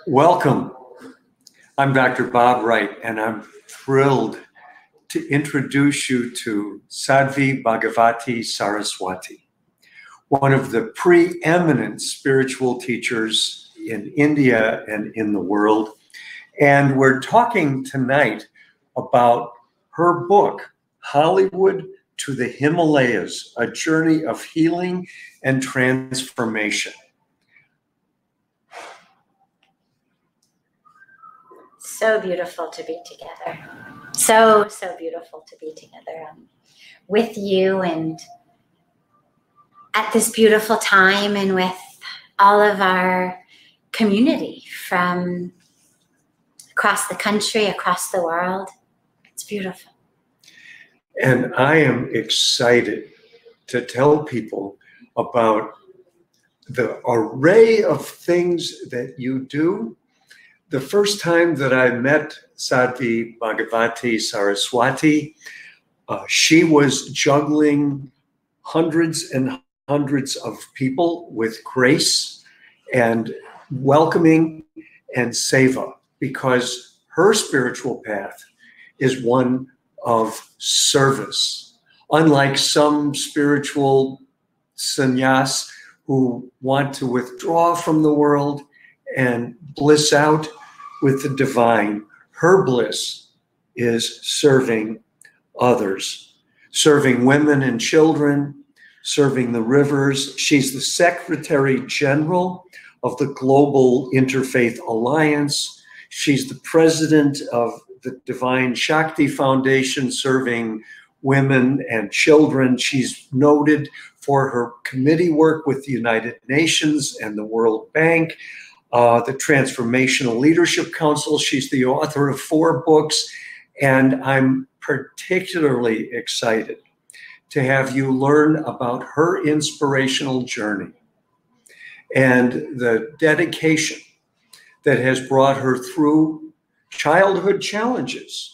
Welcome. I'm Dr. Bob Wright, and I'm thrilled to introduce you to Sadhvi Bhagawati Saraswati, one of the preeminent spiritual teachers in India and in the world. And we're talking tonight about her book, Hollywood to the Himalayas, A Journey of Healing and Transformation. So beautiful to be together. So beautiful to be together with you and at this beautiful time and with all of our community from across the country, across the world. It's beautiful. And I am excited to tell people about the array of things that you do. The first time that I met Sadhvi Bhagawati Saraswati, she was juggling hundreds and hundreds of people with grace and welcoming and seva, because her spiritual path is one of service. Unlike some spiritual sannyas who want to withdraw from the world and bliss out with the divine, her bliss is serving others, serving women and children, serving the rivers. She's the Secretary General of the Global Interfaith Alliance. She's the president of the Divine Shakti Foundation, serving women and children. She's noted for her committee work with the United Nations and the World Bank, the Transformational Leadership Council. She's the author of 4 books, and I'm particularly excited to have you learn about her inspirational journey and the dedication that has brought her through childhood challenges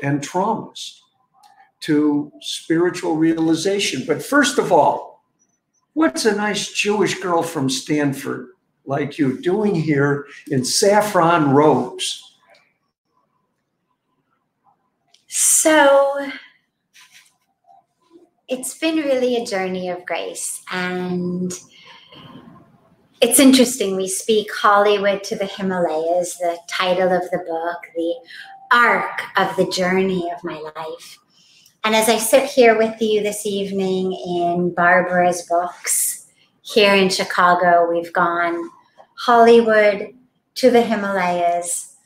and traumas to spiritual realization. But first of all, what's a nice Jewish girl from Stanford like you doing here in saffron robes? So it's been really a journey of grace, and it's interesting. We speak Hollywood to the Himalayas, the title of the book, the arc of the journey of my life. And as I sit here with you this evening in Barbara's books, here in Chicago, we've gone Hollywood to the Himalayas,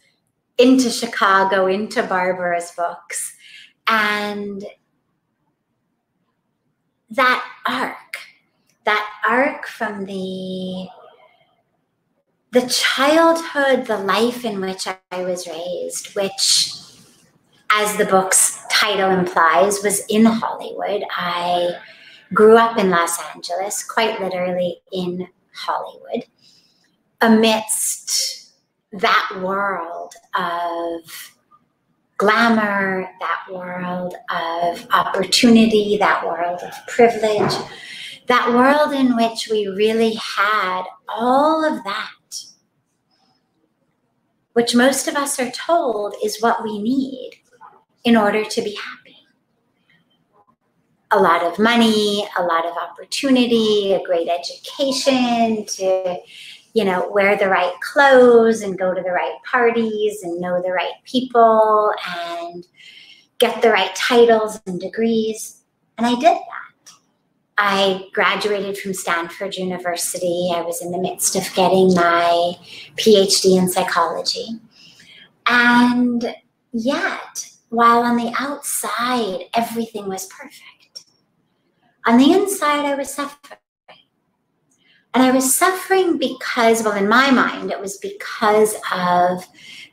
into Chicago, into Barbara's books. And that arc from the childhood, the life in which I was raised, which, as the book's title implies, was in Hollywood. I grew up in Los Angeles, quite literally in Hollywood, amidst that world of glamour, that world of opportunity, that world of privilege, that world in which we really had all of that, which most of us are told is what we need in order to be happy. A lot of money, a lot of opportunity, a great education, to wear the right clothes and go to the right parties and know the right people and get the right titles and degrees. And I did that. I graduated from Stanford University. I was in the midst of getting my PhD in psychology. And yet, while on the outside, everything was perfect, on the inside, I was suffering. And I was suffering because, well, in my mind, it was because of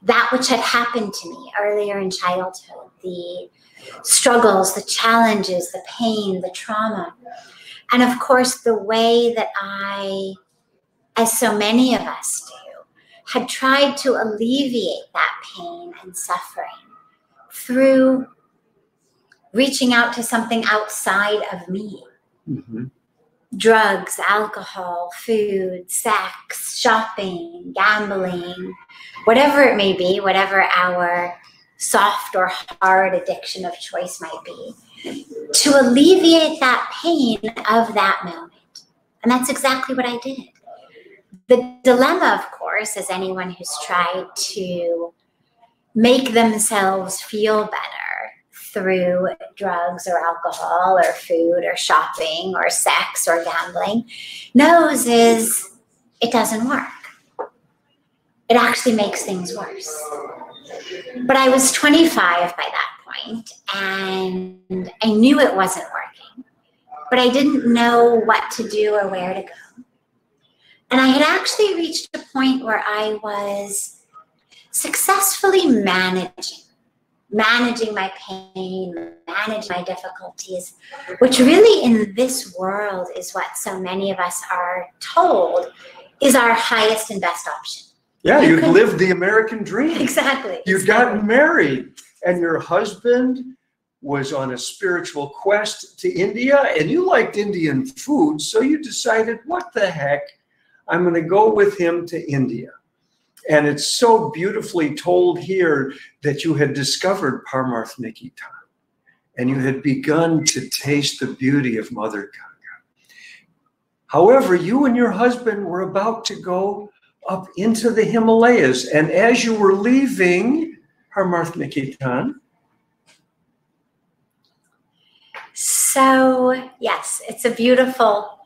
that which had happened to me earlier in childhood, the struggles, the challenges, the pain, the trauma. And of course, the way that I, as so many of us do, had tried to alleviate that pain and suffering through reaching out to something outside of me. Mm-hmm. drugs, alcohol, food, sex, shopping, gambling, whatever it may be, whatever our soft or hard addiction of choice might be, to alleviate that pain of that moment. And that's exactly what I did. The dilemma, of course, as anyone who's tried to make themselves feel better through drugs or alcohol or food or shopping or sex or gambling knows, is it doesn't work. It actually makes things worse. But I was 25 by that point, and I knew it wasn't working, but I didn't know what to do or where to go. And I had actually reached a point where I was successfully managing my pain, managing my difficulties, which really in this world is what so many of us are told is our highest and best option. Yeah, you'd lived the American dream. Exactly. You'd gotten married, and your husband was on a spiritual quest to India, and you liked Indian food, so you decided, what the heck, I'm going to go with him to India. And it's so beautifully told here that you had discovered Parmarth Nikitan, and you had begun to taste the beauty of Mother Ganga. However, you and your husband were about to go up into the Himalayas, and as you were leaving Parmarth Nikitan. So yes, it's a beautiful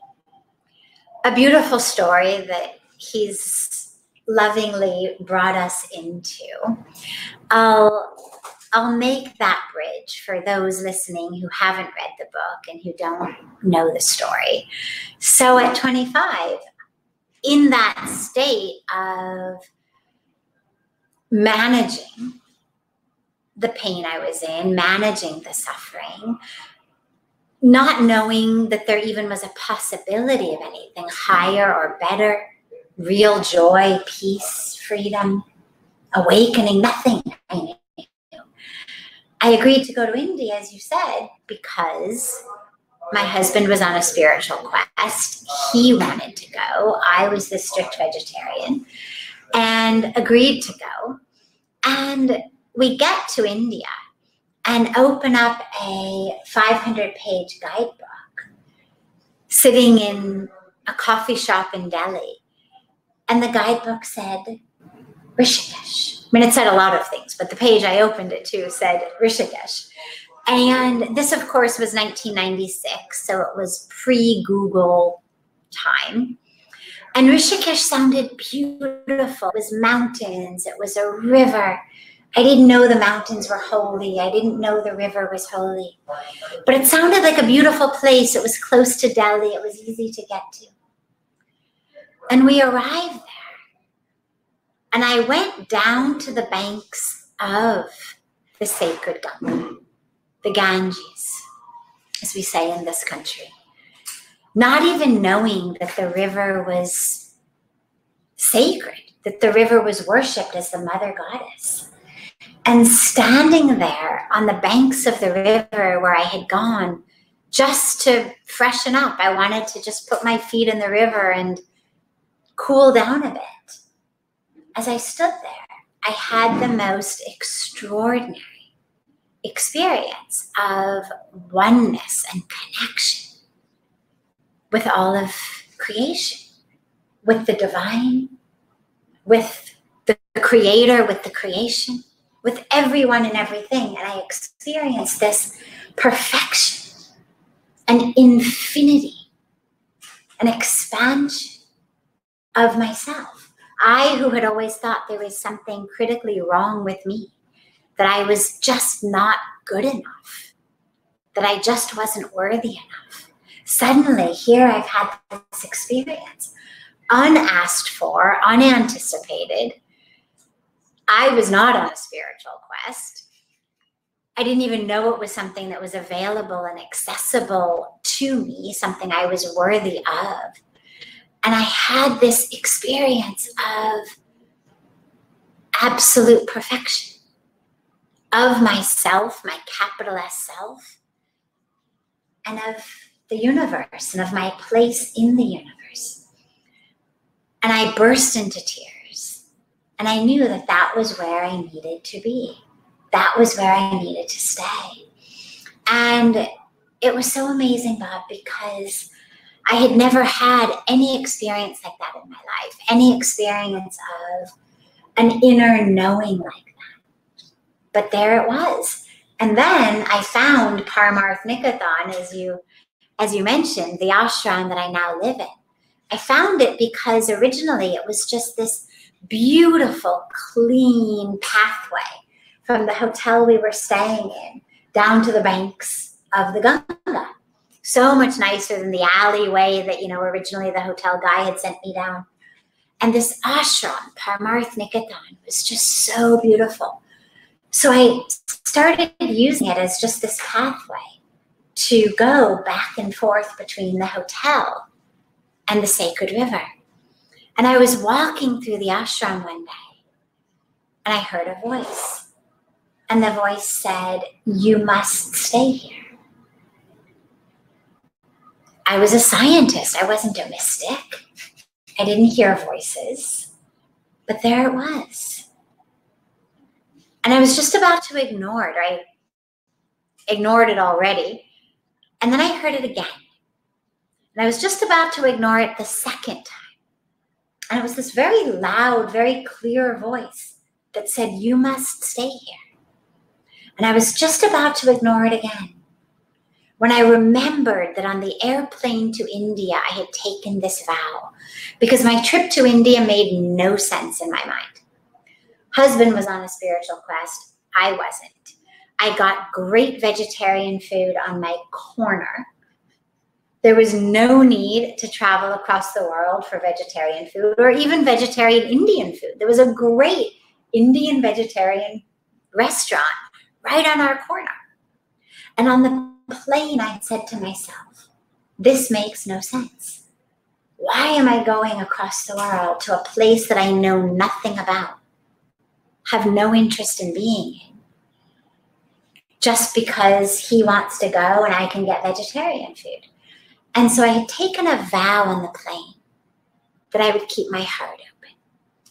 story that he's lovingly brought us into. I'll make that bridge for those listening who haven't read the book and who don't know the story. So at 25, in that state of managing the pain I was in, managing the suffering, not knowing that there even was a possibility of anything higher or better, real joy, peace, freedom, awakening, nothing I knew. I agreed to go to India, as you said, because my husband was on a spiritual quest. He wanted to go. I was the strict vegetarian and agreed to go. And we get to India and open up a 500-page guidebook sitting in a coffee shop in Delhi. And the guidebook said Rishikesh. I mean, it said a lot of things, but the page I opened it to said Rishikesh. And this, of course, was 1996, so it was pre-Google time. And Rishikesh sounded beautiful. It was mountains. It was a river. I didn't know the mountains were holy. I didn't know the river was holy. But it sounded like a beautiful place. It was close to Delhi. It was easy to get to. And we arrived there. And I went down to the banks of the sacred Ganga, the Ganges, as we say in this country, not even knowing that the river was sacred, that the river was worshipped as the mother goddess. And standing there on the banks of the river where I had gone just to freshen up, I wanted to just put my feet in the river and cool down a bit. As I stood there, I had the most extraordinary experience of oneness and connection with all of creation, with the divine, with the creator, with the creation, with everyone and everything. And I experienced this perfection, an infinity, an expansion of myself. I, who had always thought there was something critically wrong with me, that I was just not good enough, that I just wasn't worthy enough. Suddenly, here I've had this experience, unasked for, unanticipated. I was not on a spiritual quest. I didn't even know it was something that was available and accessible to me, something I was worthy of. And I had this experience of absolute perfection of myself, my capital S self, and of the universe and of my place in the universe. And I burst into tears. And I knew that that was where I needed to be. That was where I needed to stay. And it was so amazing, Bob, because I had never had any experience like that in my life, any experience of an inner knowing like that. But there it was. And then I found Paramarth Nikathan, as you mentioned, the ashram that I now live in. I found it because originally it was just this beautiful, clean pathway from the hotel we were staying in down to the banks of the Ganga. So much nicer than the alleyway that, originally the hotel guy had sent me down. And this ashram, Paramarth Nikathan, was just so beautiful. So I started using it as just this pathway to go back and forth between the hotel and the sacred river. And I was walking through the ashram one day, and I heard a voice. And the voice said, "You must stay here." I was a scientist. I wasn't a mystic. I didn't hear voices. But there it was. And I was just about to ignore it. I ignored it already. And then I heard it again. And I was just about to ignore it the second time. And it was this very loud, very clear voice that said, "You must stay here." And I was just about to ignore it again when I remembered that on the airplane to India, I had taken this vow because my trip to India made no sense in my mind. Husband was on a spiritual quest. I wasn't. I got great vegetarian food on my corner. There was no need to travel across the world for vegetarian food or even vegetarian Indian food. There was a great Indian vegetarian restaurant right on our corner. And on the plane, I said to myself, this makes no sense. Why am I going across the world to a place that I know nothing about, have no interest in being in, just because he wants to go and I can get vegetarian food? And so I had taken a vow on the plane that I would keep my heart open,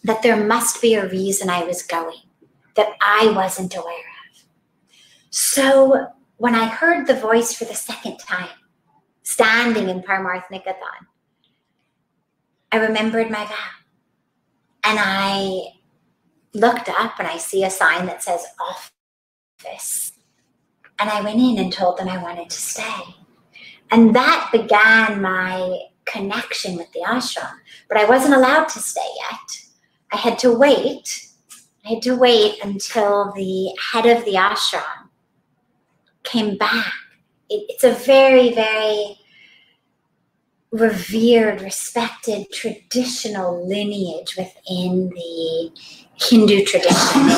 that there must be a reason I was going that I wasn't aware of. So when I heard the voice for the second time, standing in Paramarth Nikathan, I remembered my vow. And I looked up and I see a sign that says office. And I went in and told them I wanted to stay. And that began my connection with the ashram. But I wasn't allowed to stay yet. I had to wait. I had to wait until the head of the ashram came back. It's a very, very revered, respected, traditional lineage within the Hindu tradition.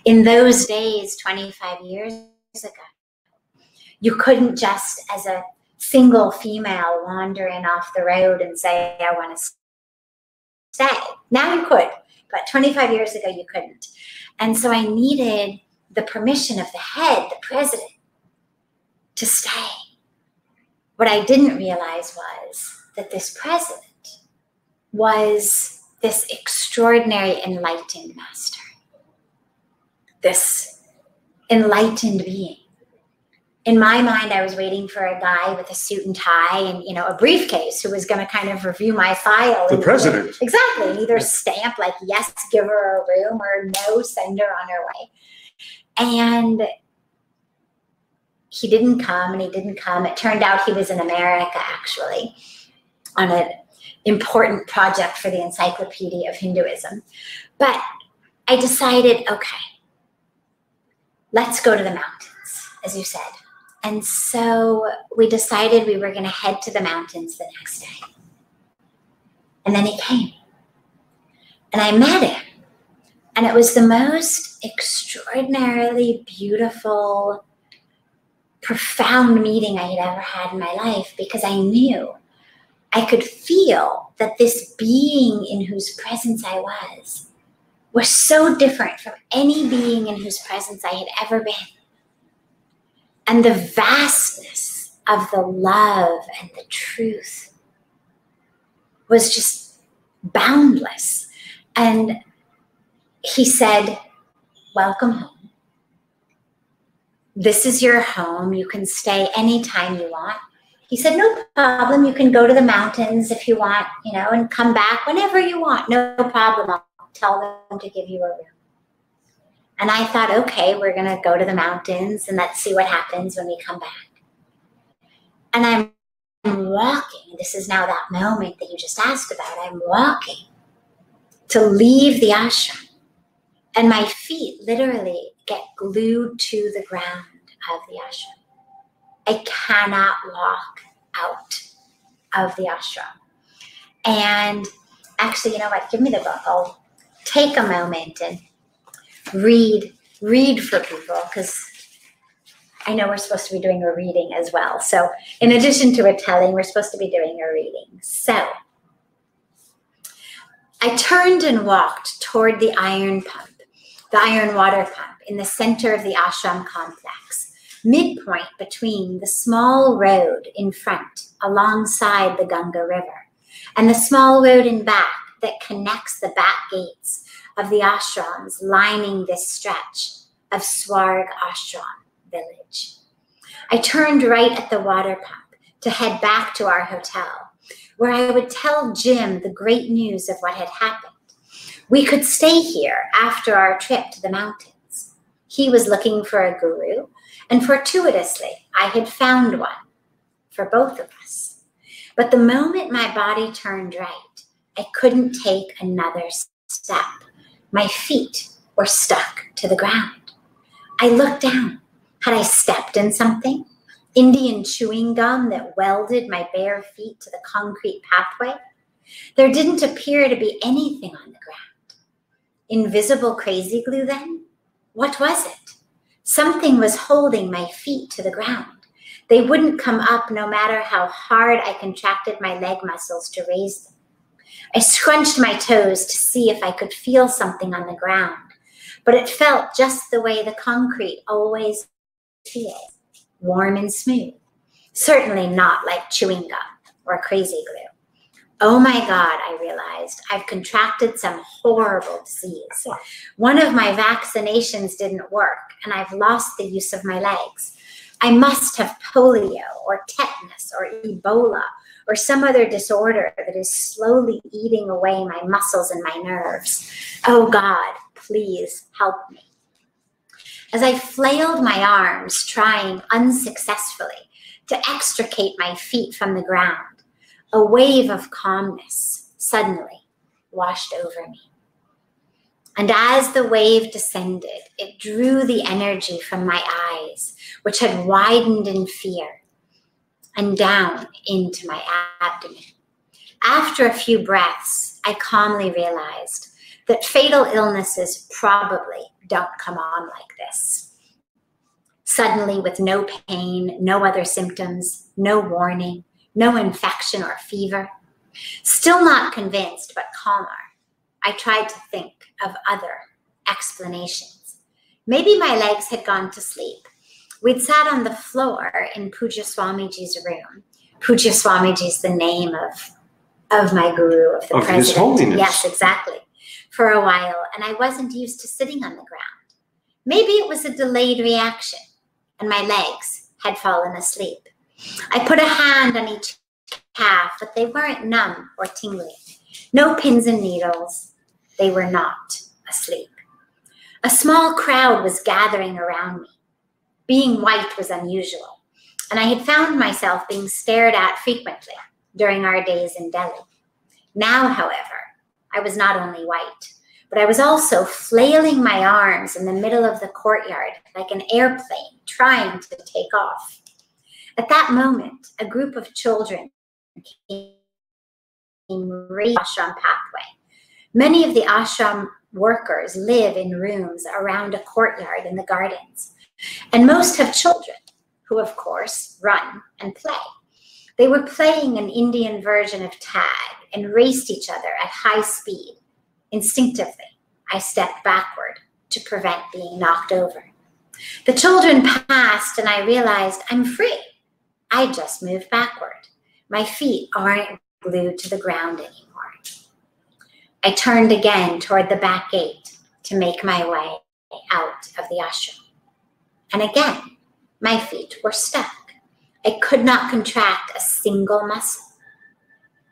In those days, 25 years ago, you couldn't just, as a single female, wander in off the road and say, I want to stay. Now you could, but 25 years ago you couldn't. And so I needed the permission of the head, the president, to stay. What I didn't realize was that this president was this extraordinary enlightened master, this enlightened being. In my mind, I was waiting for a guy with a suit and tie and, a briefcase who was going to kind of review my file. The president. Exactly. And either stamp like, yes, give her a room, or no, send her on her way. And he didn't come and he didn't come. It turned out he was in America, actually, on an important project for the Encyclopedia of Hinduism. But I decided, okay, let's go to the mountains, as you said. And so we decided we were going to head to the mountains the next day. And then he came. And I met him. And it was the most extraordinarily beautiful, profound meeting I had ever had in my life, because I knew, I could feel that this being in whose presence I was so different from any being in whose presence I had ever been. And the vastness of the love and the truth was just boundless. And he said, welcome home. This is your home. You can stay anytime you want. He said, no problem. You can go to the mountains if you want, and come back whenever you want. No problem. I'll tell them to give you a room. And I thought, okay, we're going to go to the mountains and let's see what happens when we come back. And I'm walking. This is now that moment that you just asked about. I'm walking to leave the ashram. And my feet literally get glued to the ground of the ashram. I cannot walk out of the ashram. And actually, you know what? Give me the book. I'll take a moment and read for people, because I know we're supposed to be doing a reading as well. So in addition to a telling, we're supposed to be doing a reading. So I turned and walked toward the iron pump, the iron water pump in the center of the ashram complex, midpoint between the small road in front alongside the Ganga River and the small road in back that connects the back gates of the ashrams lining this stretch of Swarg Ashram village. I turned right at the water pump to head back to our hotel, where I would tell Jim the great news of what had happened. We could stay here after our trip to the mountains. He was looking for a guru, and fortuitously, I had found one for both of us. But the moment my body turned right, I couldn't take another step. My feet were stuck to the ground. I looked down. Had I stepped in something? Indian chewing gum that welded my bare feet to the concrete pathway? There didn't appear to be anything on the ground. Invisible crazy glue then? What was it? Something was holding my feet to the ground. They wouldn't come up no matter how hard I contracted my leg muscles to raise them. I scrunched my toes to see if I could feel something on the ground, but it felt just the way the concrete always feels, warm and smooth. Certainly not like chewing gum or crazy glue. Oh my God, I realized I've contracted some horrible disease. One of my vaccinations didn't work, and I've lost the use of my legs. I must have polio or tetanus or Ebola or some other disorder that is slowly eating away my muscles and my nerves. Oh God, please help me. As I flailed my arms, trying unsuccessfully to extricate my feet from the ground, a wave of calmness suddenly washed over me. And as the wave descended, it drew the energy from my eyes, which had widened in fear, and down into my abdomen. After a few breaths, I calmly realized that fatal illnesses probably don't come on like this. Suddenly, with no pain, no other symptoms, no warning, no infection or fever. Still not convinced, but calmer, I tried to think of other explanations. Maybe my legs had gone to sleep. We'd sat on the floor in Pujya Swamiji's room. Pujya Swamiji is the name of my guru, of the president. His Holiness. Yes, exactly. For a while, and I wasn't used to sitting on the ground. Maybe it was a delayed reaction, and my legs had fallen asleep. I put a hand on each calf, but they weren't numb or tingling. No pins and needles. They were not asleep. A small crowd was gathering around me. Being white was unusual, and I had found myself being stared at frequently during our days in Delhi. Now, however, I was not only white, but I was also flailing my arms in the middle of the courtyard like an airplane trying to take off. At that moment, a group of children came racing ashram pathway. Many of the ashram workers live in rooms around a courtyard in the gardens, and most have children who, of course, run and play. They were playing an Indian version of tag and raced each other at high speed. Instinctively, I stepped backward to prevent being knocked over. The children passed, and I realized I'm free. I just moved backward. My feet aren't glued to the ground anymore. I turned again toward the back gate to make my way out of the ashram. And again, my feet were stuck. I could not contract a single muscle.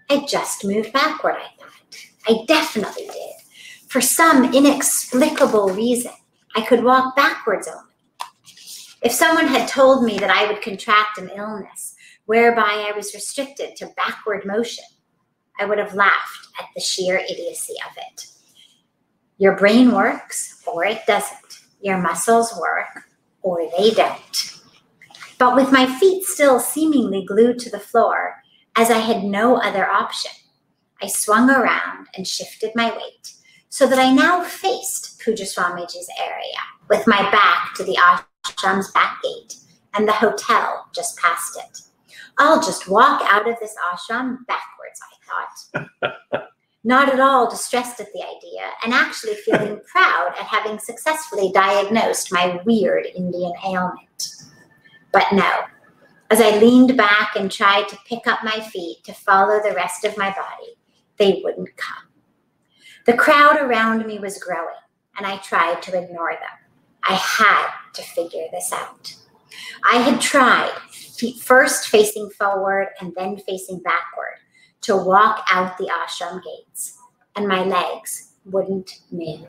I just moved backward, I thought. I definitely did. For some inexplicable reason, I could walk backwards only. If someone had told me that I would contract an illness whereby I was restricted to backward motion, I would have laughed at the sheer idiocy of it. Your brain works or it doesn't. Your muscles work or they don't. But with my feet still seemingly glued to the floor, as I had no other option, I swung around and shifted my weight so that I now faced Puja Swamiji's area with my back to the ashram's back gate and the hotel just past it. I'll just walk out of this ashram backwards, I thought. Not at all distressed at the idea, and actually feeling proud at having successfully diagnosed my weird Indian ailment. But no, as I leaned back and tried to pick up my feet to follow the rest of my body, they wouldn't come. The crowd around me was growing, and I tried to ignore them. I had to figure this out. I had tried, feet first facing forward and then facing backward, to walk out the ashram gates, and my legs wouldn't move.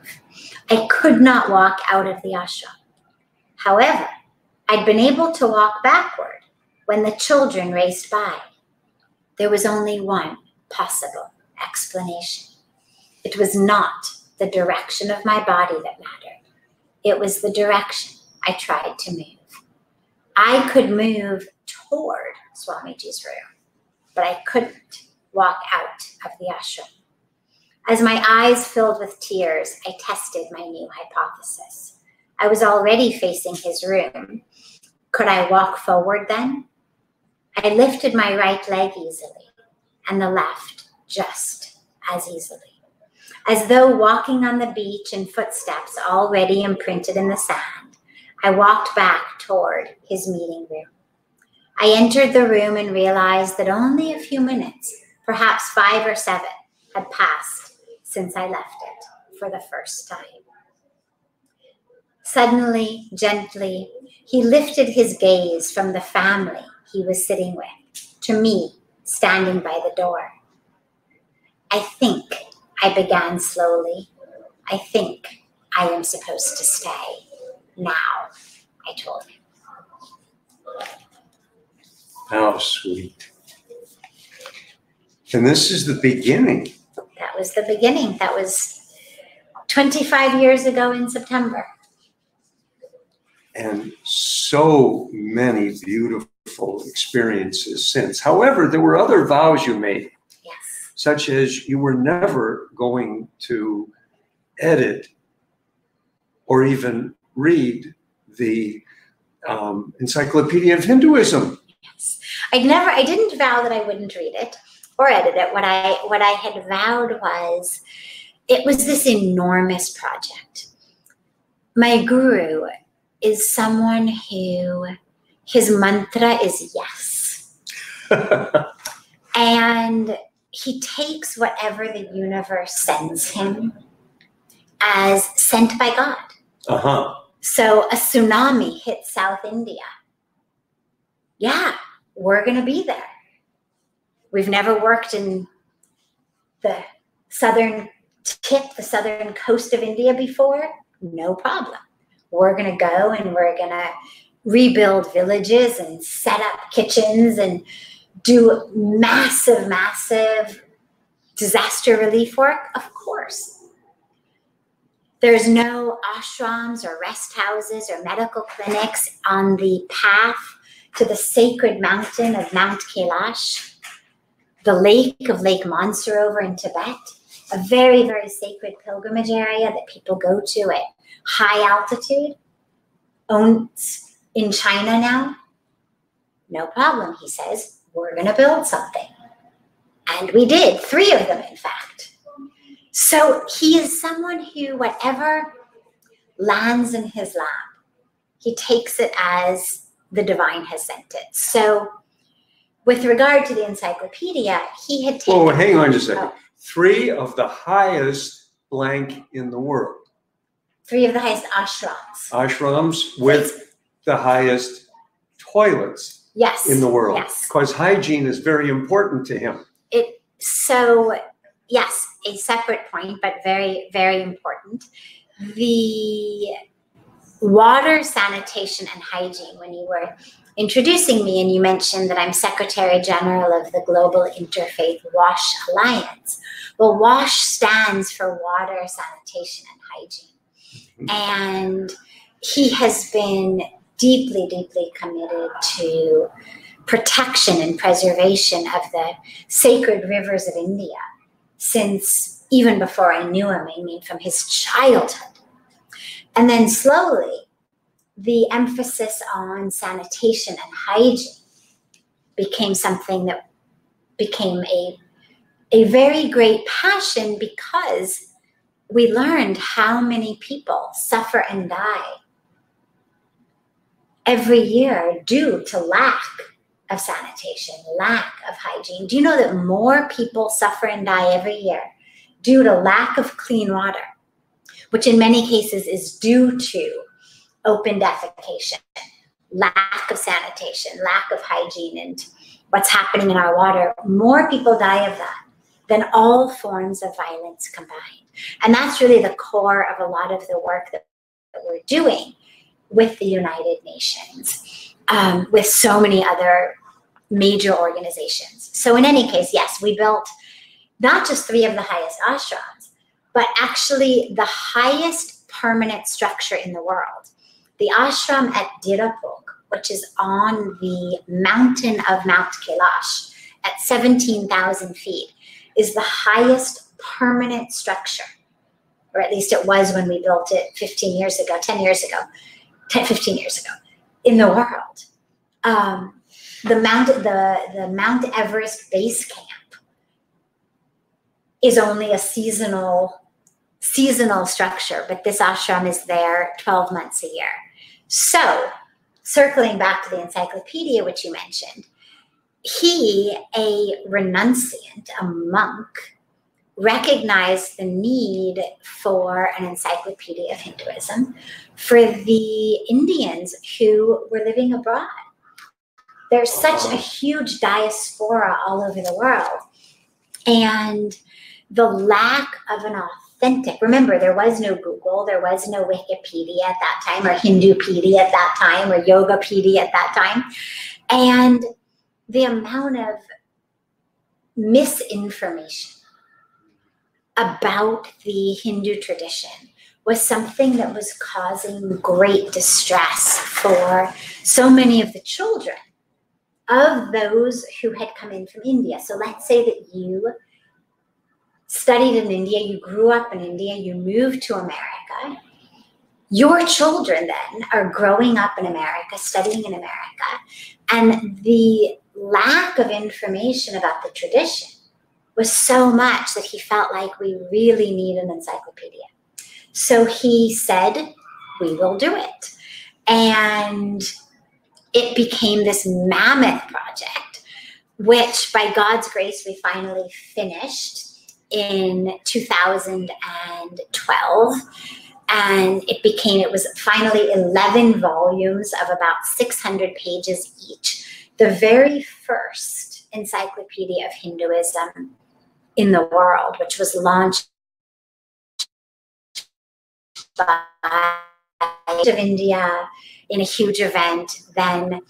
I could not walk out of the ashram. However, I'd been able to walk backward when the children raced by. There was only one possible explanation. It was not the direction of my body that mattered. It was the direction I tried to move. I could move toward Swamiji's room, but I couldn't walk out of the ashram. As my eyes filled with tears, I tested my new hypothesis. I was already facing his room. Could I walk forward then? I lifted my right leg easily, and the left just as easily. As though walking on the beach in footsteps already imprinted in the sand, I walked back toward his meeting room. I entered the room and realized that only a few minutes, perhaps 5 or 7, had passed since I left it for the first time. Suddenly, gently, he lifted his gaze from the family he was sitting with to me, standing by the door. I think, I began slowly, I think I am supposed to stay now, I told him. How sweet. And this is the beginning. That was the beginning. That was 25 years ago in September. And so many beautiful experiences since. However, there were other vows you made. Yes. Such as you were never going to edit or even read the Encyclopedia of Hinduism. Yes. I didn't vow that I wouldn't read it or edit it. What I had vowed was, it was this enormous project. My guru is someone who, his mantra is yes. And he takes whatever the universe sends him as sent by God. Uh-huh. So a tsunami hit South India. Yeah, we're going to be there. We've never worked in the southern tip, the southern coast of India before. No problem. We're going to go and we're going to rebuild villages and set up kitchens and do massive, massive disaster relief work. Of course. There's no ashrams or rest houses or medical clinics on the path to the sacred mountain of Mount Kailash, the lake of Lake Mansarovar in Tibet, a very, very sacred pilgrimage area that people go to at high altitude, owned in China now. No problem, he says. We're going to build something. And we did, 3 of them, in fact. So he is someone who, whatever lands in his lap, he takes it as the divine has sent it. So with regard to the encyclopedia, he had taken... Well, hang on just a second. 3 of the highest blank in the world. 3 of the highest ashrams. Ashrams with the highest toilets in the world. Yes. Because hygiene is very important to him. So, yes, a separate point, but very, very important. The water, sanitation, and hygiene, when you were introducing me and you mentioned that I'm Secretary General of the Global Interfaith WASH Alliance. Well, WASH stands for Water, Sanitation, and Hygiene. And he has been deeply, deeply committed to protection and preservation of the sacred rivers of India since even before I knew him, I mean, from his childhood. And then slowly, the emphasis on sanitation and hygiene became something that became a very great passion, because we learned how many people suffer and die every year due to lack of sanitation, lack of hygiene. Do you know that more people suffer and die every year due to lack of clean water, which in many cases is due to open defecation, lack of sanitation, lack of hygiene, and what's happening in our water? More people die of that than all forms of violence combined. And that's really the core of a lot of the work that we're doing with the United Nations, with so many other major organizations. So in any case, yes, we built not just 3 of the highest ashrams, but actually the highest permanent structure in the world. The ashram at Dirapur, which is on the mountain of Mount Kailash at 17,000 feet, is the highest permanent structure, or at least it was when we built it 15 years ago, 15 years ago, in the world. The Mount Everest base camp is only a seasonal structure, but this ashram is there 12 months a year. So, circling back to the encyclopedia, which you mentioned, he, a renunciant, a monk, recognized the need for an encyclopedia of Hinduism for the Indians who were living abroad. There's such a huge diaspora all over the world. And the lack of an authentic, remember, there was no Google, there was no Wikipedia at that time, or Hindupedia at that time, or Yogapedia at that time. And the amount of misinformation about the Hindu tradition was something that was causing great distress for so many of the children of those who had come in from India. So let's say that you studied in India, you grew up in India, you moved to America. Your children then are growing up in America, studying in America, and the lack of information about the tradition was so much that he felt like we really need an encyclopedia. So he said, we will do it. And it became this mammoth project, which by God's grace, we finally finished in 2012. And it was finally 11 volumes of about 600 pages each. The very first encyclopedia of Hinduism in the world, which was launched by of India in a huge event, then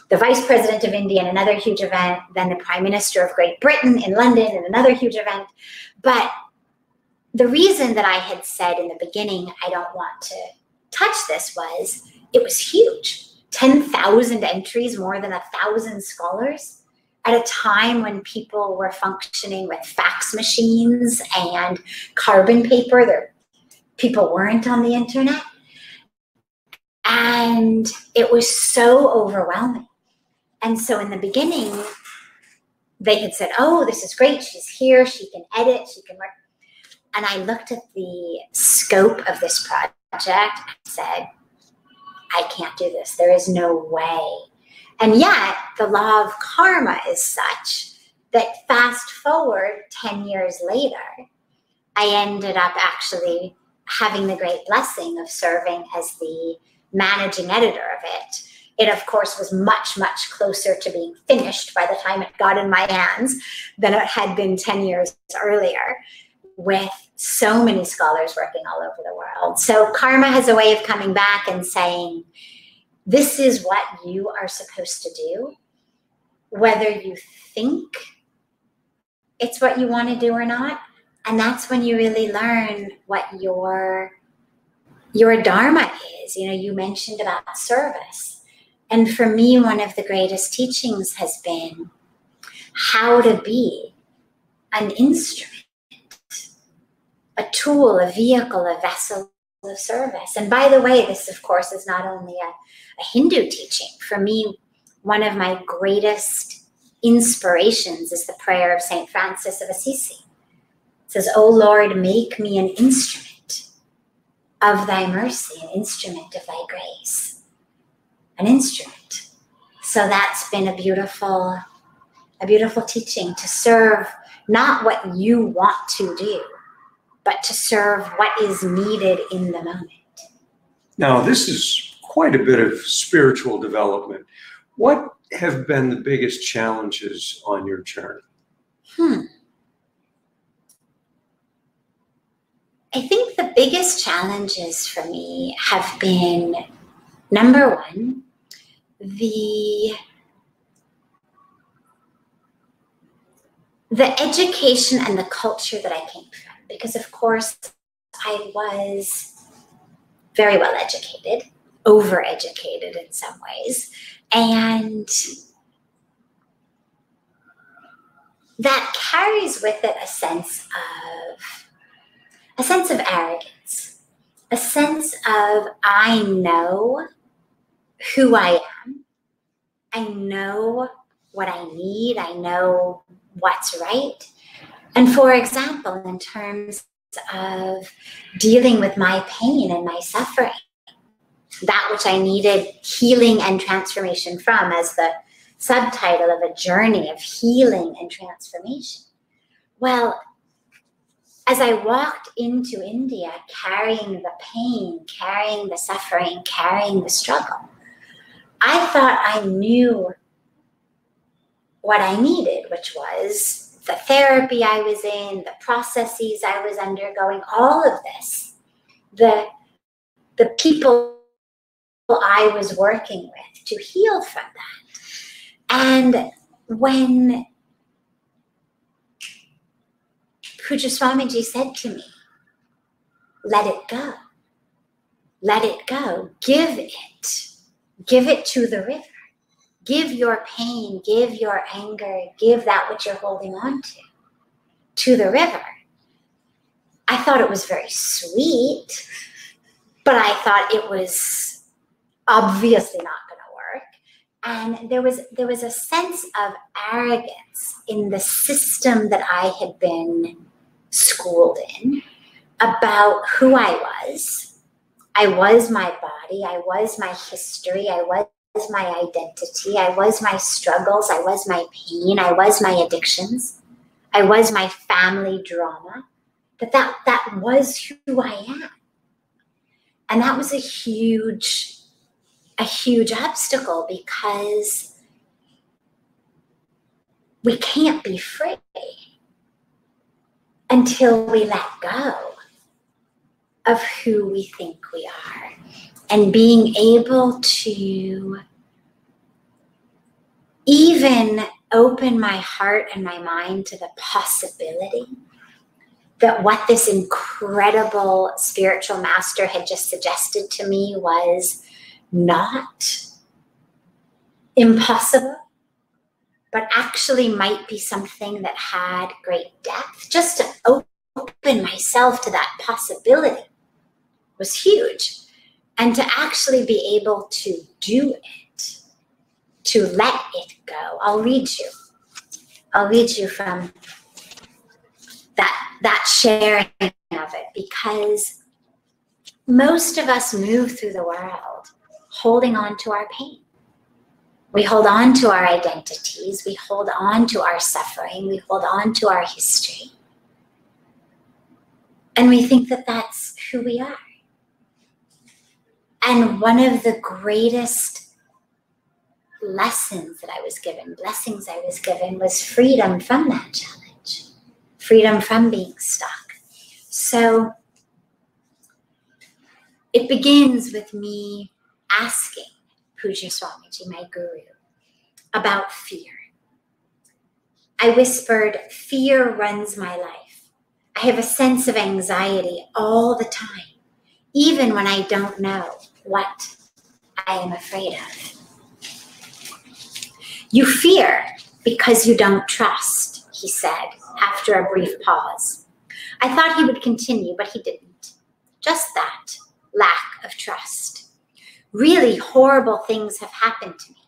the Vice President of India in another huge event, then the Prime Minister of Great Britain in London in another huge event. But the reason that I had said in the beginning, I don't want to touch this, was it was huge. 10,000 entries, more than 1,000 scholars, at a time when people were functioning with fax machines and carbon paper. People weren't on the internet. And it was so overwhelming. And so in the beginning, they had said, oh, this is great. She's here. She can edit. She can work. And I looked at the scope of this project and said, I can't do this. There is no way And yet the law of karma is such that fast forward 10 years later, I ended up actually having the great blessing of serving as the managing editor of it. It, of course, was much, much closer to being finished by the time it got in my hands than it had been 10 years earlier, with so many scholars working all over the world. So karma has a way of coming back and saying, this is what you are supposed to do, whether you think it's what you want to do or not. And that's when you really learn what your dharma is. You know, you mentioned about service. And for me, one of the greatest teachings has been how to be an instrument, a tool, a vehicle, a vessel of service. And by the way, this, of course, is not only a Hindu teaching. For me, one of my greatest inspirations is the prayer of St. Francis of Assisi. It says, "O Lord, make me an instrument of thy mercy, an instrument of thy grace." An instrument. So that's been a beautiful teaching, to serve not what you want to do, but to serve what is needed in the moment. Now, this is quite a bit of spiritual development. What have been the biggest challenges on your journey? I think the biggest challenges for me have been, number one, the education and the culture that I came from. Because, of course, I was very well educated, overeducated in some ways. And that carries with it a sense of arrogance, a sense of, I know who I am. I know what I need. I know what's right. And for example, in terms of dealing with my pain and my suffering, that which I needed healing and transformation from, as the subtitle of a journey of healing and transformation. Well, as I walked into India carrying the pain, carrying the suffering, carrying the struggle, I thought I knew what I needed, which was the therapy I was in, the processes I was undergoing, all of this, the people I was working with to heal from that. And when Puja Swamiji said to me, let it go, let it go, give it to the river. Give your pain, give your anger, give that which you're holding on to the river. I thought it was very sweet, but I thought it was obviously not going to work. And there was a sense of arrogance in the system that I had been schooled in about who I was. I was my body, I was my history, I was my identity, I was my struggles, I was my pain, I was my addictions, I was my family drama, that was who I am. And that was a huge obstacle, because we can't be free until we let go of who we think we are. And being able to even open my heart and my mind to the possibility that what this incredible spiritual master had just suggested to me was not impossible, but actually might be something that had great depth. Just to open myself to that possibility was huge. And to actually be able to do it, to let it go. I'll read you from that sharing of it, because most of us move through the world holding on to our pain. We hold on to our identities, we hold on to our suffering, we hold on to our history. And we think that that's who we are. And one of the greatest lessons that I was given, blessings I was given, was freedom from that challenge, freedom from being stuck. So it begins with me asking Pujya Swamiji, my guru, about fear. I whispered, fear runs my life. I have a sense of anxiety all the time, even when I don't know what I am afraid of. You fear because you don't trust, he said after a brief pause. I thought he would continue, but he didn't. Just that, lack of trust. Really horrible things have happened to me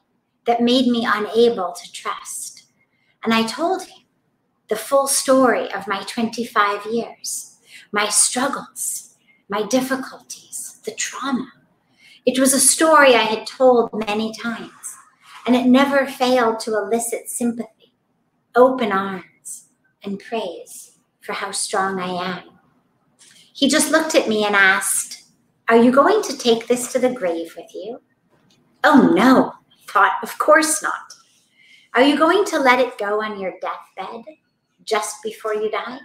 that made me unable to trust. And I told him the full story of my 25 years, my struggles, my difficulties, the trauma. It was a story I had told many times, and it never failed to elicit sympathy, open arms, and praise for how strong I am. He just looked at me and asked, are you going to take this to the grave with you? Oh no, I thought, of course not. Are you going to let it go on your deathbed just before you die?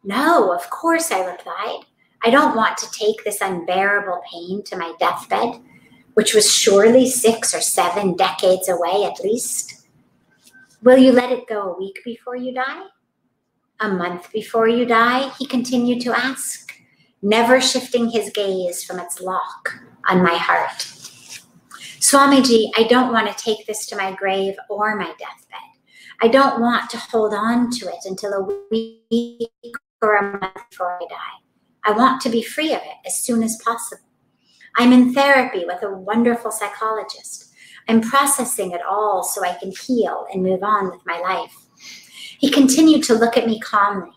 No, of course, I replied. I don't want to take this unbearable pain to my deathbed, which was surely 6 or 7 decades away at least. Will you let it go a week before you die? A month before you die? He continued to ask, never shifting his gaze from its lock on my heart. Swamiji, I don't want to take this to my grave or my deathbed. I don't want to hold on to it until a week or a month before I die. I want to be free of it as soon as possible. I'm in therapy with a wonderful psychologist. I'm processing it all so I can heal and move on with my life. He continued to look at me calmly,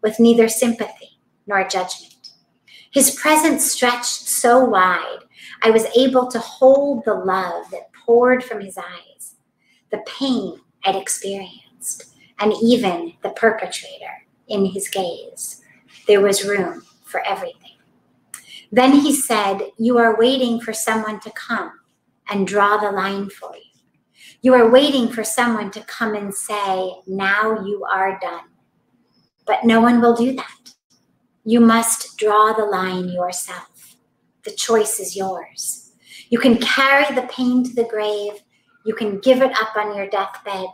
with neither sympathy nor judgment. His presence stretched so wide, I was able to hold the love that poured from his eyes, the pain I'd experienced, and even the perpetrator in his gaze. There was room for everything. Then he said, you are waiting for someone to come and draw the line for you. You are waiting for someone to come and say, now you are done. But no one will do that. You must draw the line yourself. The choice is yours. You can carry the pain to the grave. You can give it up on your deathbed.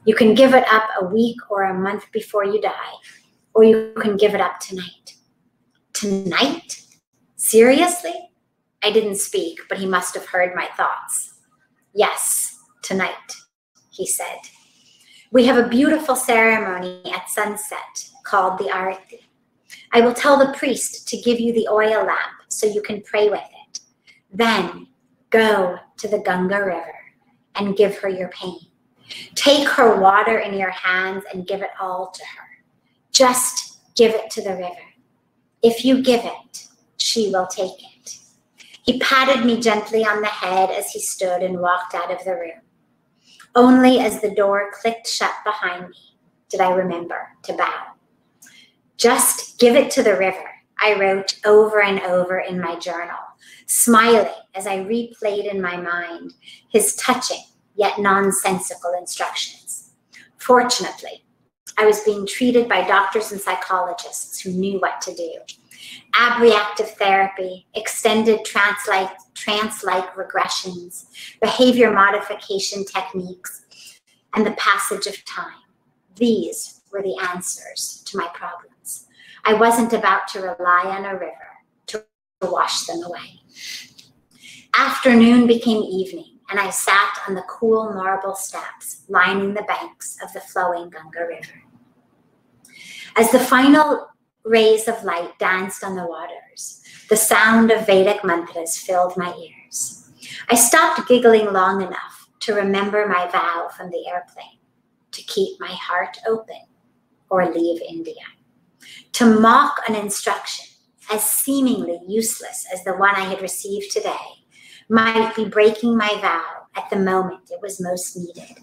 You can give it up a week or a month before you die, or you can give it up tonight. Tonight? Seriously? I didn't speak, but he must have heard my thoughts. Yes, tonight, he said. We have a beautiful ceremony at sunset called the Arati. I will tell the priest to give you the oil lamp so you can pray with it. Then go to the Ganga River and give her your pain. Take her water in your hands and give it all to her. Just give it to the river. If you give it, she will take it. He patted me gently on the head as he stood and walked out of the room. Only as the door clicked shut behind me did I remember to bow. Just give it to the river, I wrote over and over in my journal, smiling as I replayed in my mind his touching yet nonsensical instructions. Fortunately, I was being treated by doctors and psychologists who knew what to do. Abreactive therapy, extended trance-like regressions, behavior modification techniques, and the passage of time. These were the answers to my problems. I wasn't about to rely on a river to wash them away. Afternoon became evening, and I sat on the cool marble steps lining the banks of the flowing Ganga River. As the final rays of light danced on the waters, the sound of Vedic mantras filled my ears. I stopped giggling long enough to remember my vow from the airplane, to keep my heart open or leave India. To mock an instruction as seemingly useless as the one I had received today might be breaking my vow at the moment it was most needed,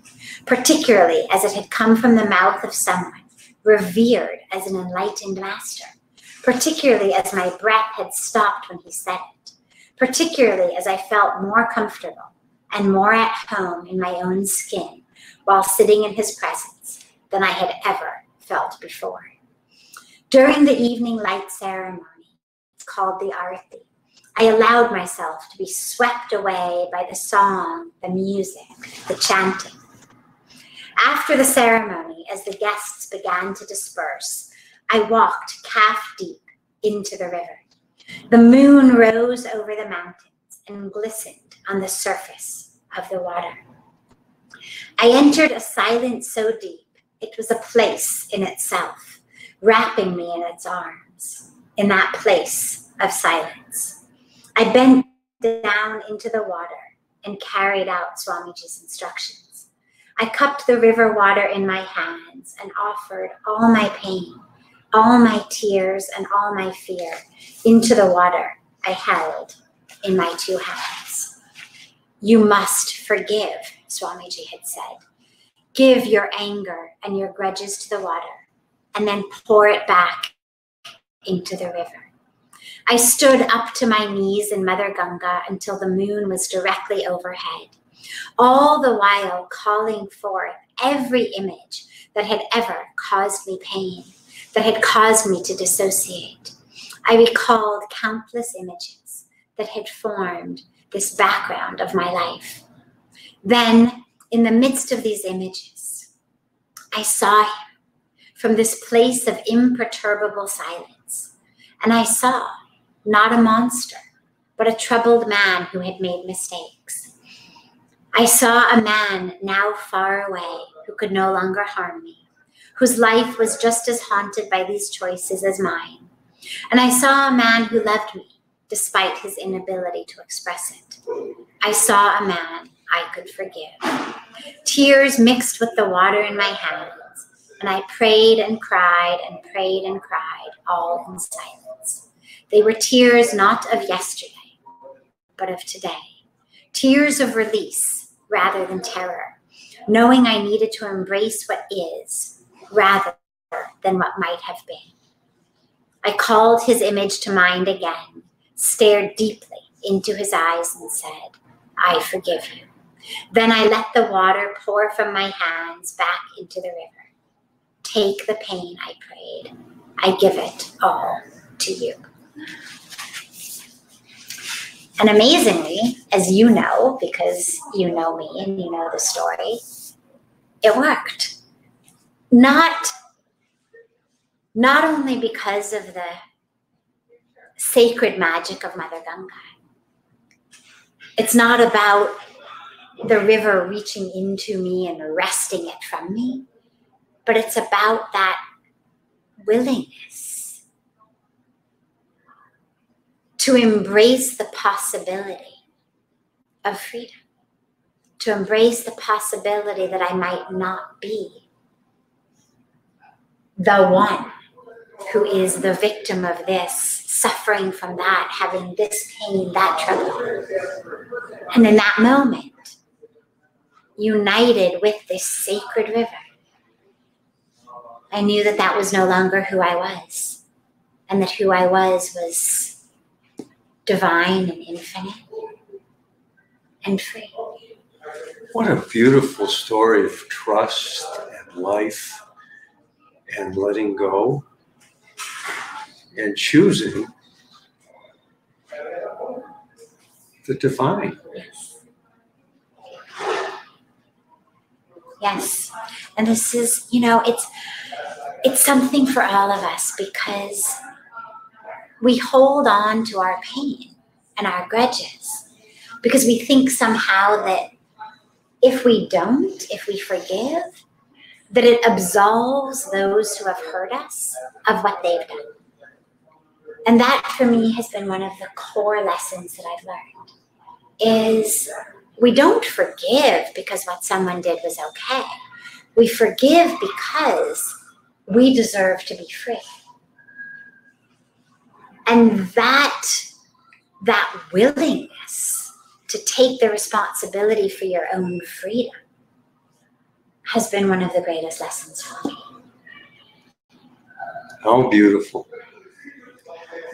particularly as it had come from the mouth of someone revered as an enlightened master, particularly as my breath had stopped when he said it, particularly as I felt more comfortable and more at home in my own skin while sitting in his presence than I had ever felt before. During the evening light ceremony, called the Arati, I allowed myself to be swept away by the song, the music, the chanting. After the ceremony, as the guests began to disperse, I walked calf deep into the river. The moon rose over the mountains and glistened on the surface of the water. I entered a silence so deep, it was a place in itself, wrapping me in its arms, in that place of silence. I bent down into the water and carried out Swamiji's instructions. I cupped the river water in my hands and offered all my pain, all my tears, and all my fear into the water I held in my two hands. You must forgive, Swamiji had said. Give your anger and your grudges to the water and then pour it back into the river. I stood up to my knees in Mother Ganga until the moon was directly overhead, all the while calling forth every image that had ever caused me pain, that had caused me to dissociate. I recalled countless images that had formed this background of my life. Then, in the midst of these images, I saw him from this place of imperturbable silence, and I saw not a monster, but a troubled man who had made mistakes. I saw a man now far away who could no longer harm me, whose life was just as haunted by these choices as mine. And I saw a man who loved me despite his inability to express it. I saw a man I could forgive. Tears mixed with the water in my hands, and I prayed and cried and prayed and cried, all in silence. They were tears not of yesterday, but of today. Tears of release rather than terror, knowing I needed to embrace what is rather than what might have been. I called his image to mind again, stared deeply into his eyes and said, I forgive you. Then I let the water pour from my hands back into the river. Take the pain, I prayed. I give it all to you. And amazingly, as you know, because you know me and you know the story, it worked. Not only because of the sacred magic of Mother Ganga. It's not about the river reaching into me and wresting it from me, but it's about that willingness to embrace the possibility of freedom, to embrace the possibility that I might not be the one who is the victim of this, suffering from that, having this pain, that trouble. And in that moment, united with this sacred river, I knew that that was no longer who I was, and that who I was divine and infinite and free. What a beautiful story of trust and life and letting go and choosing the divine. Yes. And this is, it's something for all of us, because we hold on to our pain and our grudges because we think somehow that if we forgive, that it absolves those who have hurt us of what they've done. And that for me has been one of the core lessons that I've learned, is we don't forgive because what someone did was okay. We forgive because we deserve to be free. And that willingness to to take the responsibility for your own freedom has been one of the greatest lessons for me. How beautiful.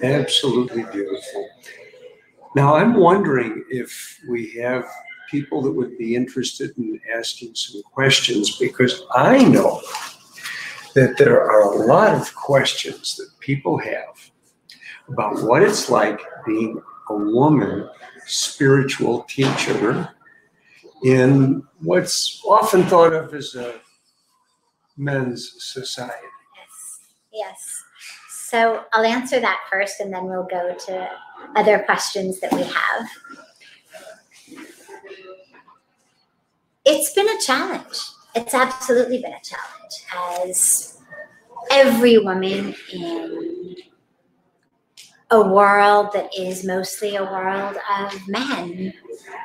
Absolutely beautiful. Now, I'm wondering if we have people that would be interested in asking some questions, because I know that there are a lot of questions that people have about what it's like being a woman spiritual teacher in what's often thought of as a men's society. Yes. So I'll answer that first, and then we'll go to other questions that we have. It's been a challenge. It's absolutely been a challenge, as every woman in a world that is mostly a world of men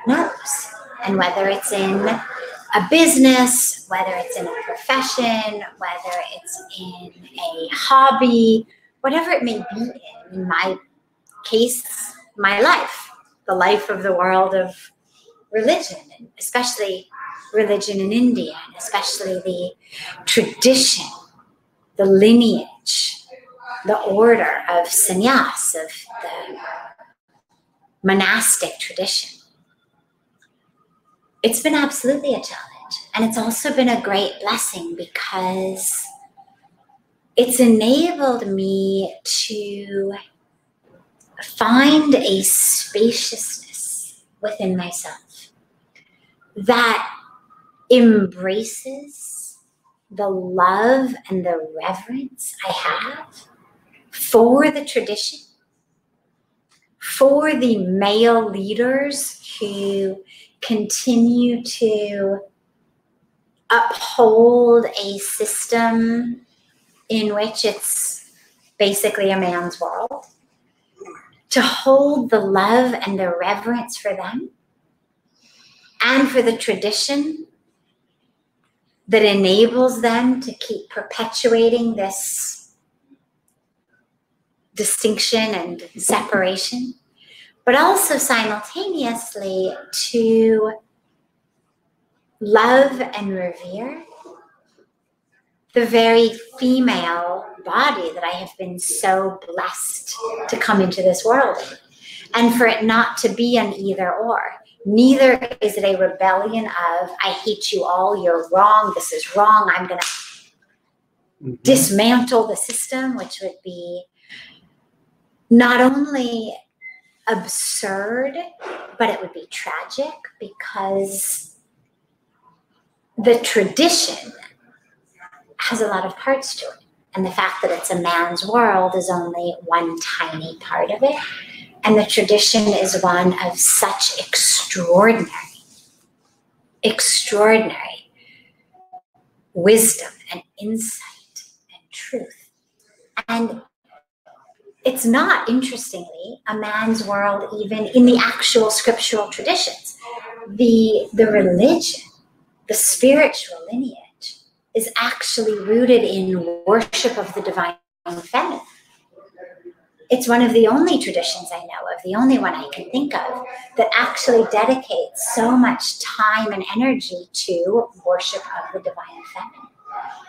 knows. And whether it's in a business, whether it's in a profession, whether it's in a hobby, whatever it may be in my case, my life, the life of the world of religion, and especially religion in India, and especially the tradition, the lineage, the order of sannyas, of the monastic tradition. It's been absolutely a challenge. And it's also been a great blessing, because it's enabled me to find a spaciousness within myself that embraces the love and the reverence I have for the tradition, for the male leaders who continue to uphold a system in which it's basically a man's world, to hold the love and the reverence for them and for the tradition that enables them to keep perpetuating this distinction and separation, but also simultaneously to love and revere the very female body that I have been so blessed to come into this world in. And for it not to be an either or. Neither is it a rebellion of, I hate you all, you're wrong, this is wrong, I'm going to dismantle the system, which would be not only absurd, but it would be tragic, because the tradition has a lot of parts to it. And the fact that it's a man's world is only one tiny part of it. And the tradition is one of such extraordinary wisdom and insight and truth. And it's not, interestingly, a man's world even in the actual scriptural traditions. The religion, the spiritual lineage is actually rooted in worship of the divine feminine. It's one of the only traditions I know of, the only one I can think of, that actually dedicates so much time and energy to worship of the divine feminine,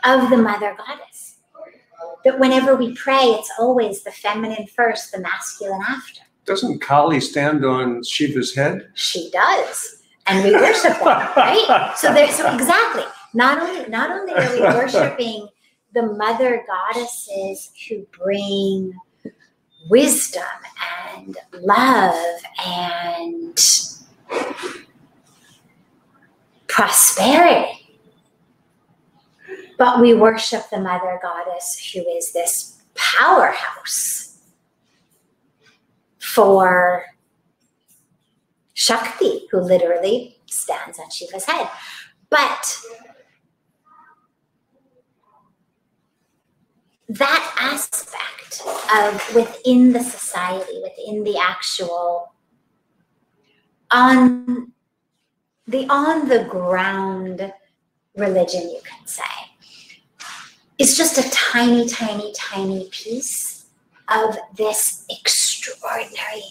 of the mother goddess. That whenever we pray, it's always the feminine first, the masculine after. Doesn't Kali stand on Shiva's head? She does. And we worship that, right? So exactly. Not only are we worshiping the mother goddesses who bring wisdom and love and prosperity, but we worship the mother goddess who is this powerhouse for Shakti, who literally stands on Shiva's head. But that aspect of within the society, within the actual on the ground religion, you can say, is just a tiny, tiny, tiny piece of this extraordinary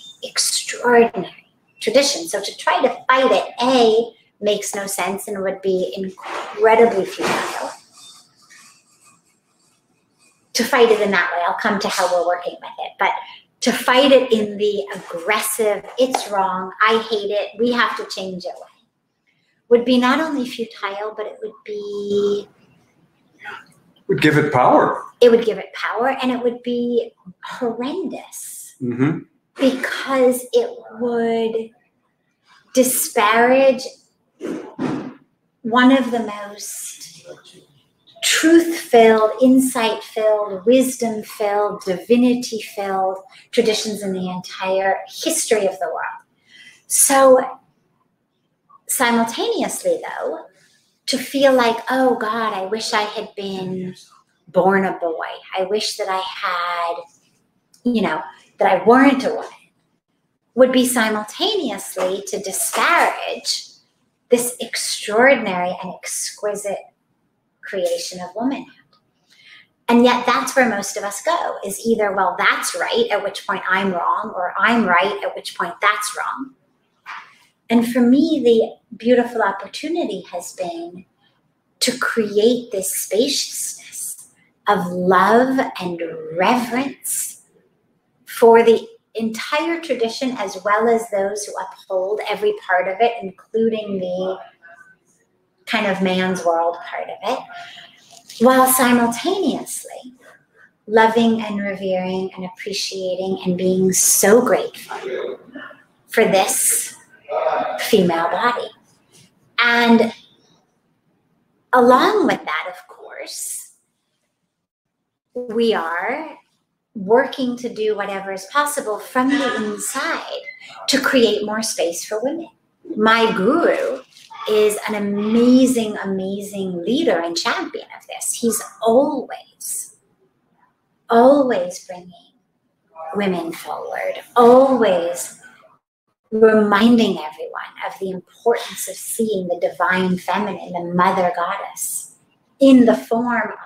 tradition. So to try to fight it, A, makes no sense and would be incredibly futile. To fight it in that way, I'll come to how we're working with it, but to fight it in the aggressive, it's wrong, I hate it, we have to change it way, would be not only futile, but it would be... Would give it power. It would give it power, and it would be horrendous. Mm-hmm. Because it would disparage one of the most truth-filled, insight-filled, wisdom-filled, divinity-filled traditions in the entire history of the world. So simultaneously, though, to feel like, oh God, I wish I had been born a boy. I wish that I had, that I weren't a woman, would be simultaneously to disparage this extraordinary and exquisite creation of womanhood. And yet that's where most of us go, is either, well, that's right, at which point I'm wrong, or I'm right, at which point that's wrong. And for me, the beautiful opportunity has been to create this spaciousness of love and reverence for the entire tradition, as well as those who uphold every part of it, including the kind of man's world part of it, while simultaneously loving and revering and appreciating and being so grateful for this female body. And along with that, of course, we are working to do whatever is possible from the inside to create more space for women. My guru is an amazing, amazing leader and champion of this. He's always bringing women forward, always reminding everyone of the importance of seeing the divine feminine, the mother goddess, in the form of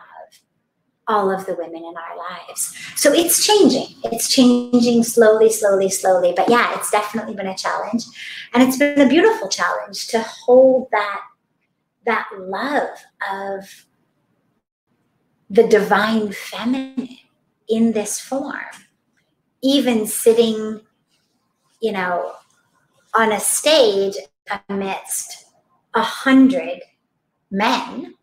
all of the women in our lives. So it's changing. It's changing slowly, slowly, slowly. But yeah, it's definitely been a challenge. And it's been a beautiful challenge to hold that love of the divine feminine in this form, even sitting, on a stage amidst 100 men,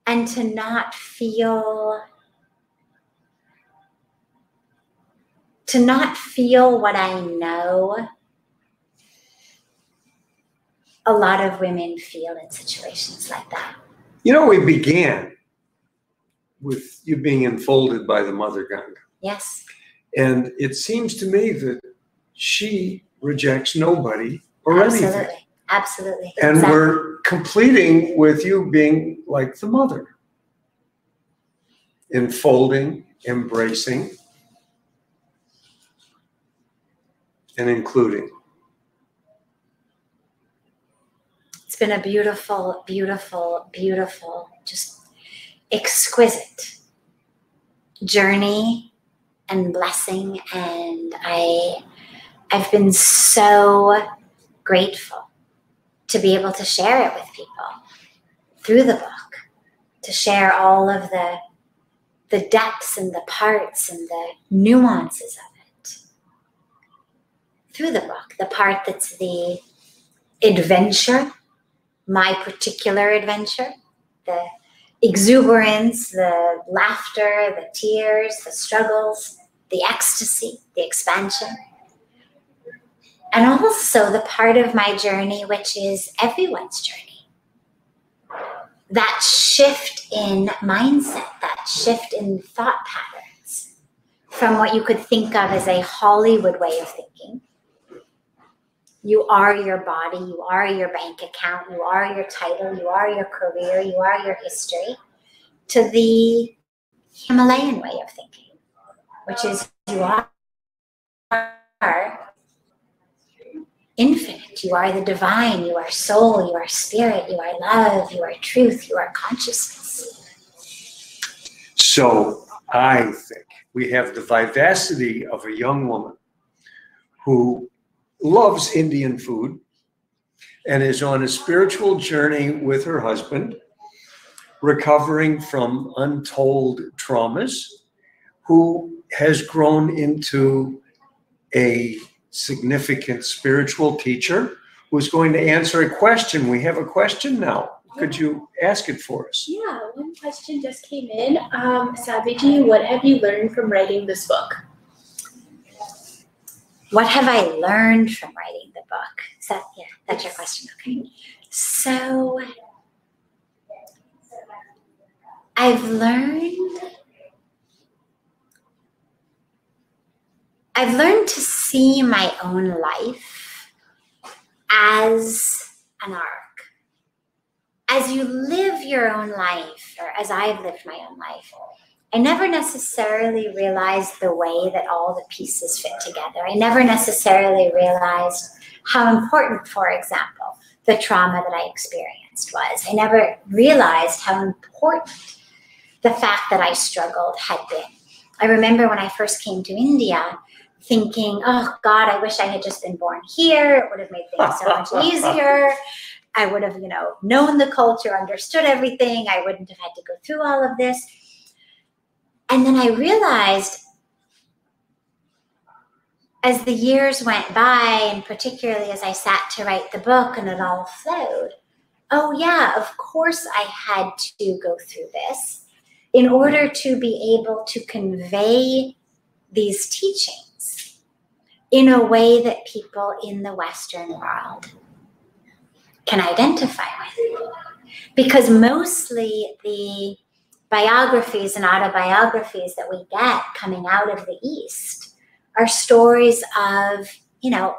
and to not feel what I know a lot of women feel in situations like that. We began with you being enfolded by the Mother Ganga. Yes. And it seems to me that she rejects nobody or anything. Absolutely. And exactly. We're completing with you being like the mother, enfolding, embracing, and including. It's been a beautiful, beautiful, beautiful, just exquisite journey and blessing. And I've been so grateful to be able to share it with people through the book, to share all of the depths and the parts and the nuances of it through the book. The part that's the adventure, my particular adventure, the exuberance, the laughter, the tears, the struggles, the ecstasy, the expansion. And also the part of my journey, which is everyone's journey. That shift in mindset, that shift in thought patterns from what you could think of as a Hollywood way of thinking. You are your body, you are your bank account, you are your title, you are your career, you are your history, to the Himalayan way of thinking, which is you are infinite, you are the divine, you are soul, you are spirit, you are love, you are truth, you are consciousness. So I think we have the vivacity of a young woman who loves Indian food and is on a spiritual journey with her husband, recovering from untold traumas, who has grown into a significant spiritual teacher who's going to answer a question. We have a question now. Could you ask it for us? Yeah, one question just came in. Sadhvi, what have you learned from writing this book? What have I learned from writing the book? Yeah, that's your question. Okay. So I've learned to see my own life as an arc. As you live your own life, or as I've lived my own life, I never necessarily realized the way that all the pieces fit together. I never necessarily realized how important, for example, the trauma that I experienced was. I never realized how important the fact that I struggled had been. I remember when I first came to India thinking, oh God, I wish I had just been born here. It would have made things so much easier. I would have, known the culture, understood everything. I wouldn't have had to go through all of this. And then I realized as the years went by, and particularly as I sat to write the book and it all flowed, oh yeah, of course I had to go through this in order to be able to convey these teachings in a way that people in the Western world can identify with. Because mostly the biographies and autobiographies that we get coming out of the East are stories of,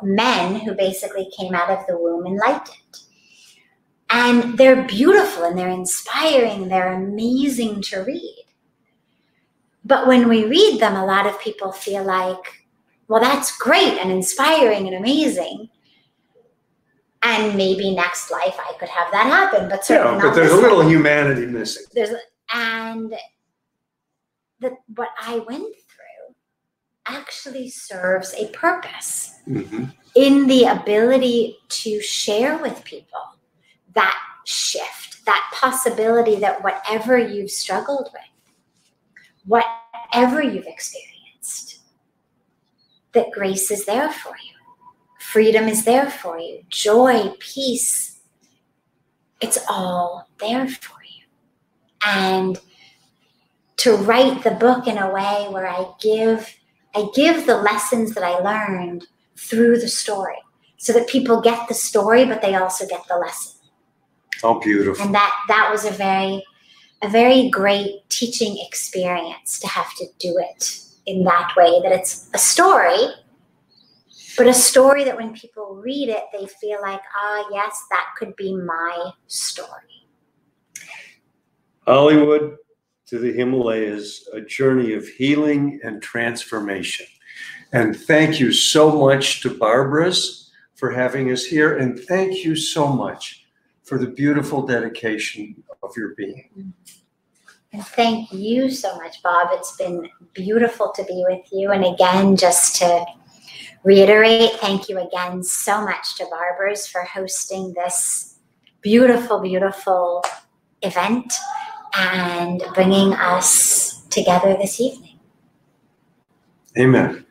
men who basically came out of the womb enlightened. And they're beautiful and they're inspiring, they're amazing to read. But when we read them, a lot of people feel like, well, that's great and inspiring and amazing. And maybe next life I could have that happen, but certainly not. But there's a little humanity missing. What I went through actually serves a purpose in the ability to share with people that shift, that possibility that whatever you've struggled with, whatever you've experienced, that grace is there for you. Freedom is there for you. Joy, peace, it's all there for you. And to write the book in a way where I give the lessons that I learned through the story so that people get the story, but they also get the lesson. Oh, beautiful. And that was a very great teaching experience to have to do it in that way, that it's a story, but a story that when people read it, they feel like, yes, that could be my story. Hollywood to the Himalayas, a journey of healing and transformation. And thank you so much to Barbara's for having us here. And thank you so much for the beautiful dedication of your being. And thank you so much, Bob. It's been beautiful to be with you. And again, just to reiterate, thank you again so much to Barbara's for hosting this beautiful, beautiful event and bringing us together this evening. Amen.